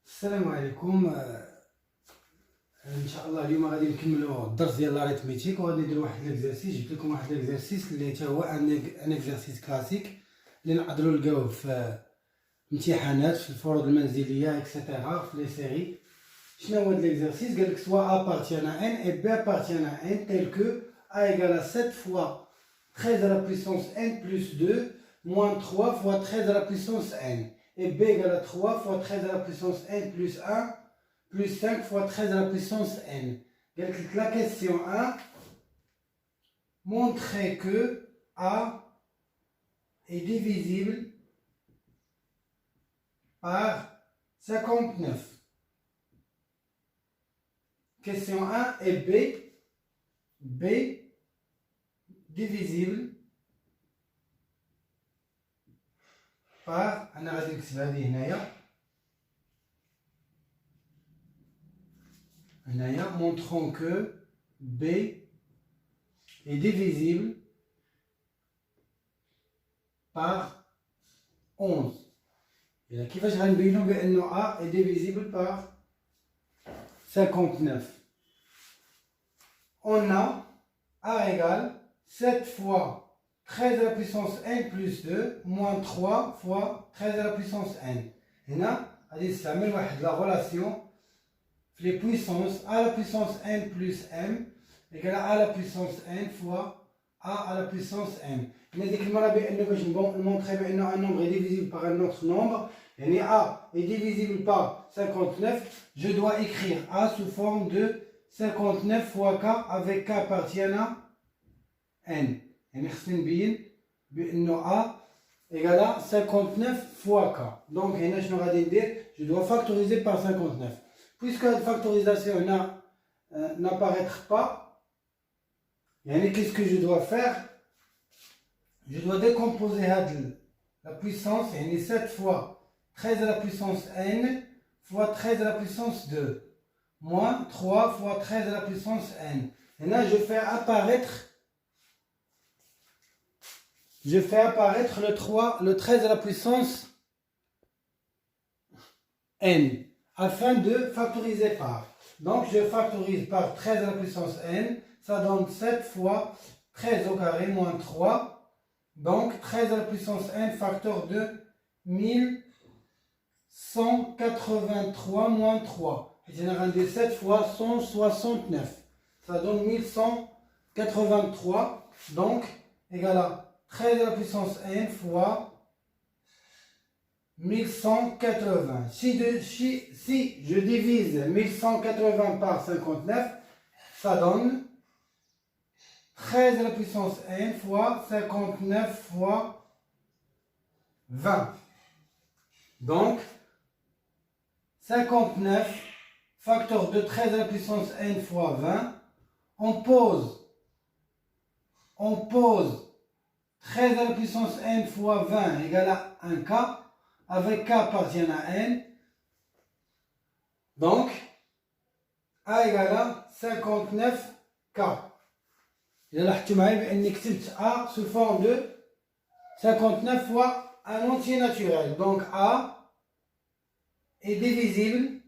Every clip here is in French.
السلام عليكم. ان شاء الله اليوم غادي نكملوا الدرس ديال لاريتميتيك وغادي نديروا واحد ليكزارسيس. جبت لكم واحد ليكزارسيس اللي هو ان اكزارسيس كلاسيك اللي نقدروا نلقاوه في امتحانات في الفروض المنزليه اكسيتيرا في لي سيري. شنو هو هاد ليكزارسيس؟ قال لك سوا appartient à n et b appartient à n tel que a égale à 7 fois 13 à la puissance n plus 2 moins 3 fois 13 à la puissance n et b égale à 3 fois 13 à la puissance n plus 1 plus 5 fois 13 à la puissance n. Donc la question 1, montrer que A est divisible par 59. Question 1 et B divisible par, أنا غادي نكتب هذه هنايا. Montrons que B est divisible par 11. Et كيفاش غنبينو بأنه A est divisible par 59. On a A égale 7 fois 13 à la puissance n plus 2 moins 3 fois 13 à la puissance n. هنا غادي نستعمل واحد la relation les puissances a à la puissance n plus m égale à a à la puissance n fois a à la puissance m. هنا ديك المرة بأنه باش نمونطري بأنه un nombre est divisible par un autre nombre. يعني a est divisible par 59. Je dois écrire a sous forme de 59 fois k avec k appartient à n. يعني خصني نبين بأنه a égale à 59 fois k. Donc هنا شنو غادي ندير؟ Je dois factoriser par 59. Puisque la factorisation n'apparaîtra pas, qu'est-ce que je dois faire? Je dois décomposer la puissance, 7 fois 13 à la puissance n fois 13 à la puissance 2, moins 3 fois 13 à la puissance n. Et là, je fais apparaître le 13 à la puissance n. Afin de factoriser par. Donc je factorise par 13 à la puissance n, ça donne 7 fois 13 au carré moins 3. Donc 13 à la puissance n facteur de 1183 moins 3. Et j'ai 7 fois 169. Ça donne 1183. Donc égale à 13 à la puissance n fois 1180. Si je divise 1180 par 59, ça donne 13 à la puissance n fois 59 fois 20. Donc, 59 facteur de 13 à la puissance n fois 20. On pose 13 à la puissance n fois 20 égale à 1k. Avec k appartient à n, donc a égale à 59k. Et là, tu m'as dit que a sous forme de 59 fois un entier naturel. Donc a est divisible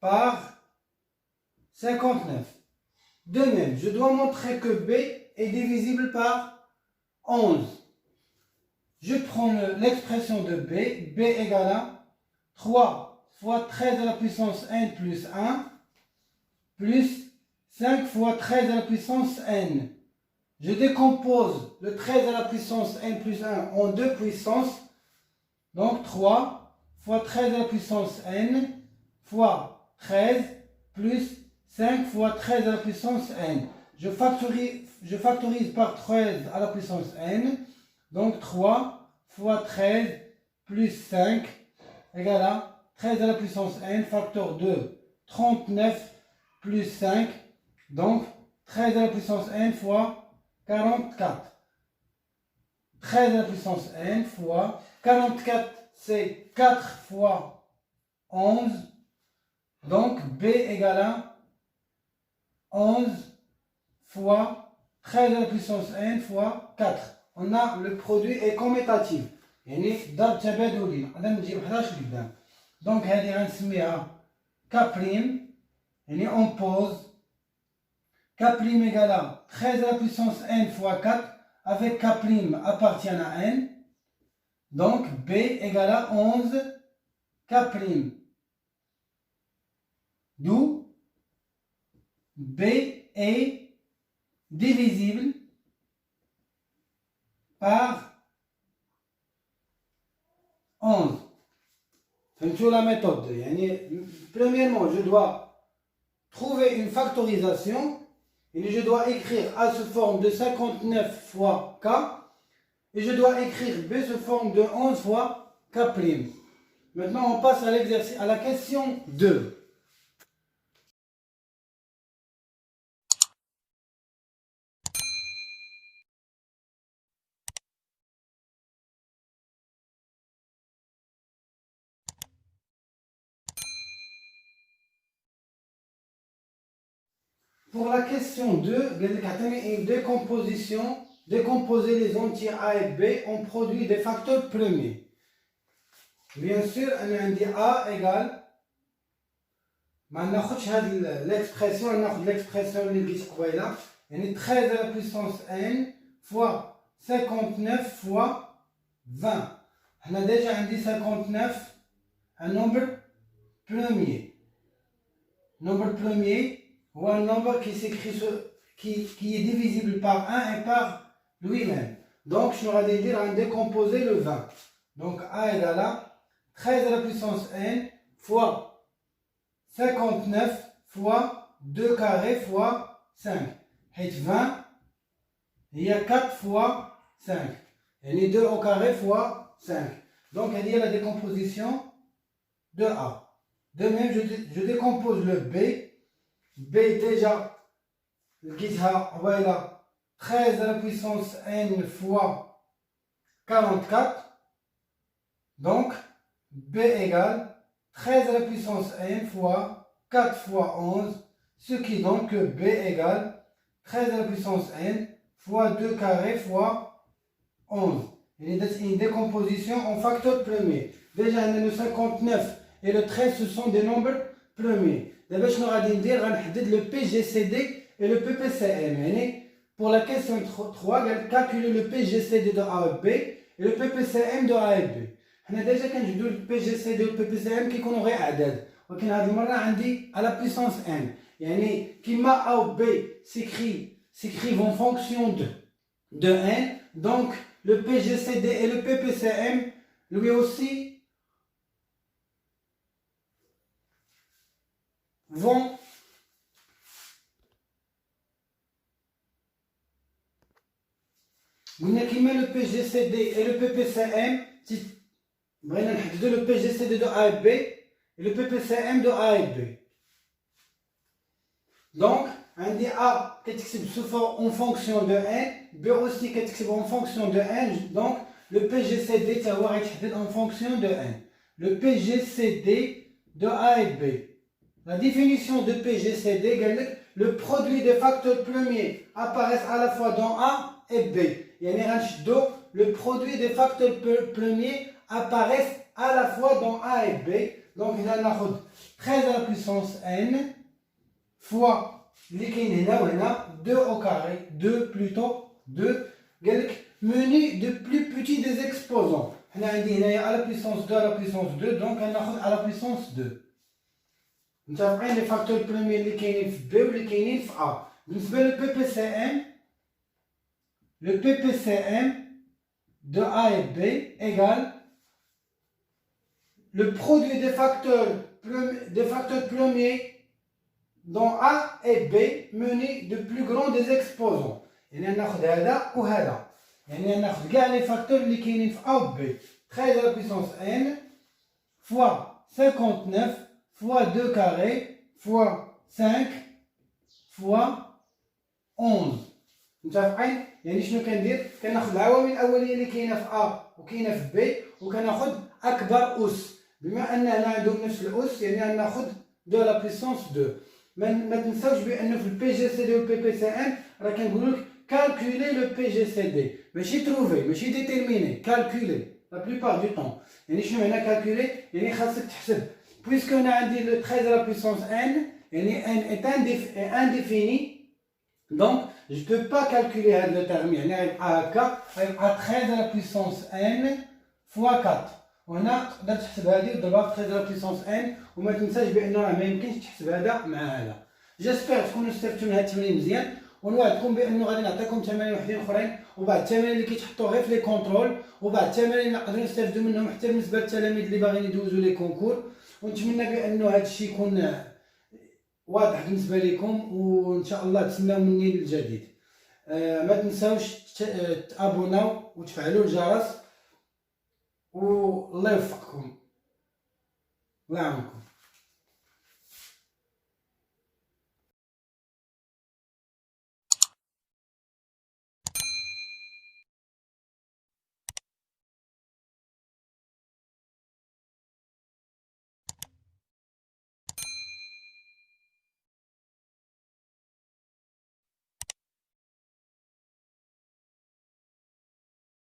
par 59. De même, je dois montrer que b est divisible par 11. Je prends l'expression de b égale à 3 fois 13 à la puissance n plus 1 plus 5 fois 13 à la puissance n. Je décompose le 13 à la puissance n plus 1 en deux puissances. Donc 3 fois 13 à la puissance n fois 13 plus 5 fois 13 à la puissance n. Je factorise par 13 à la puissance n. Donc 3 fois 13 plus 5 égale à 13 à la puissance n facteur 2, 39 plus 5, donc 13 à la puissance n fois 44. 13 à la puissance n fois 44, c'est 4 fois 11, donc b égale à 11 fois 13 à la puissance n fois 4. On a le produit est commutatif. يعني ضرب تبادلي. هذا نجيب 11 قدام. Donc هذه غنسميها K prime. Et on pose K prime égale à 13 à la puissance n fois 4 avec K prime appartient à n. Donc B égale à 11 K prime. D'où B est divisible par 11. C'est la méthode. Premièrement, je dois trouver une factorisation et je dois écrire A sous forme de 59 fois K et je dois écrire B sous forme de 11 fois K'. Maintenant, on passe à l'exercice, à la question 2. Pour la question 2, une décomposition, décomposer les entiers A et B, on produit des facteurs premiers. Bien sûr, on dit A égale, ما ناخدش هذه l'expression, on ناخد l'expression اللي لقيت قبيله, يعني 13 à la puissance n fois 59 fois 20. On a déjà dit 59, un nombre premier. Nombre premier, ou un nombre qui s'écrit qui est divisible par 1 et par lui-même. Donc, je vais dire en décomposer le 20. Donc, A égale à 13 à la puissance n fois 59 fois 2 carré fois 5. Et 20, il y a 4 fois 5. Et 2 au carré fois 5. Donc, il y a la décomposition de A. De même, je décompose le B. B déjà, voilà, 13 à la puissance n fois 44. Donc, B égale 13 à la puissance n fois 4 fois 11, ce qui donne que B égale 13 à la puissance n fois 2 carré fois 11. Il y a une décomposition en facteur premier. Déjà, le 59 et le 13, ce sont des nombres premiers. D'abord, je vais dire le PGCD et le PPCM. Pour la question 3, calculer le PGCD de A et B et le PPCM de A et B. On a déjà كنجبدوا le PGCD et le PPCM qui كيكونوا غير أعداد. ولكن هذه المرة عندي à la puissance n. يعني كيما A ou B s'écrivent en fonction de n. Donc le PGCD et le PPCM lui aussi vont le PGCD et le PPCM, le PGCD de A et B et le PPCM de A et B. Donc, on dit A qui est en fonction de n, B aussi qui est en fonction de n, donc le PGCD est en fonction de n. Le PGCD de A et B. La définition de PGCD, le produit des facteurs premiers apparaissent à la fois dans A et B. Le produit des facteurs premiers apparaissent à la fois dans A et B. Donc, il y a 13 à la puissance n fois 2 au carré, 2 plutôt, 2, menu de plus petit des exposants. On a à la puissance 2 à la puissance 2, donc on a à la puissance 2. متابعين les facteurs premiers اللي كاينين في B واللي كاينين في A. بالنسبة le PPCM de A et B égale le produit des facteurs premiers dans A et B munis de plus grand des exposants. يعني ناخذ هذا وهذا. يعني ناخذ كاع les facteurs اللي كاينين في A و B. 13 à la puissance n fois 59 fois 2 carré fois 5 fois 11. متفقين؟ يعني شنو كندير؟ كناخذ العوامل الاوليه اللي كاينه في A وكاينه في B وكناخذ اكبر اس. بما ان هنا عندهم نفس الاس يعني غناخذ 2 على بيسونس 2. ما تنساوش بان في البي جي سي دي والبي بي سي ام راه كنقول لك كالكولي لو بي جي سي دي، ماشي تروفي، ماشي ديتيرميني، كالكولي. لا بلوبار دو طون. يعني شنو معنى كالكولي؟ يعني خاصك تحسب بويسكو انا عندي لو 13 على بويسونس ان، يعني ان est indéfini. Donc, je ne peux pas calculer le terme. يعني غيبقى هكا، غيبقى 13 على بويسونس ان فوا 4. وهنا تقدر تحسب هذه وتضربها في 13 على بويسونس ان، وما تنساش بانه راه ما يمكنش تحسب هذا مع هذا. جيسبر تكونوا استفدتوا من هذا التمرين مزيان، ونوعدكم بانه غادي نعطيكم تمارين وحدين اخرين، وبعض التمارين اللي كيتحطوا غير في لي كونترول، وبعض التمارين اللي نقدروا نستافدوا منهم حتى بالنسبه للتلاميذ اللي باغيين يدوزوا لي كونكور. ونتمنى بانه هذا الشيء يكون واضح بالنسبه لكم، وان شاء الله تسناو مني الجديد. ما تنساوش تابوناو وتفعلوا الجرس، والله يوفقكم. الله يعاونكم.